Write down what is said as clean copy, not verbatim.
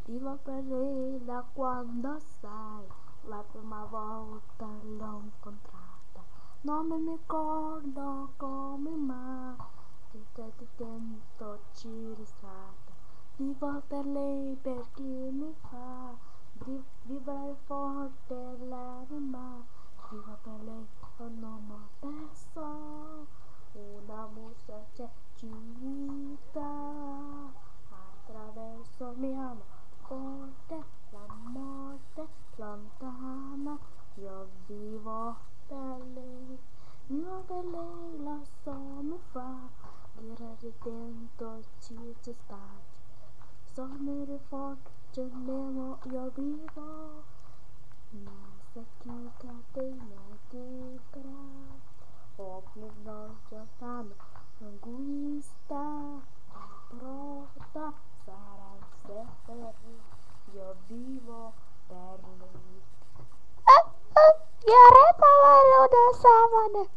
Vivo per lei da quando sai la prima volta l'ho incontrata. Non mi ricordo come mai che tanto tempo ci risata. Vivo per lei perché mi fa vibrare forte l'anima. Vivo per lei, non ho perso una musa c'è giunta attraverso mio amore forte, la morte lontana. Io vivo per lei, la so mi fa girare dentro ci stati. Sono forte, ce n'emo, io vivo. Sakika kikra Opnivnocio tano Anguista Prota Sarai Seferi. Io vivo per lei. Gare pawalo da savane.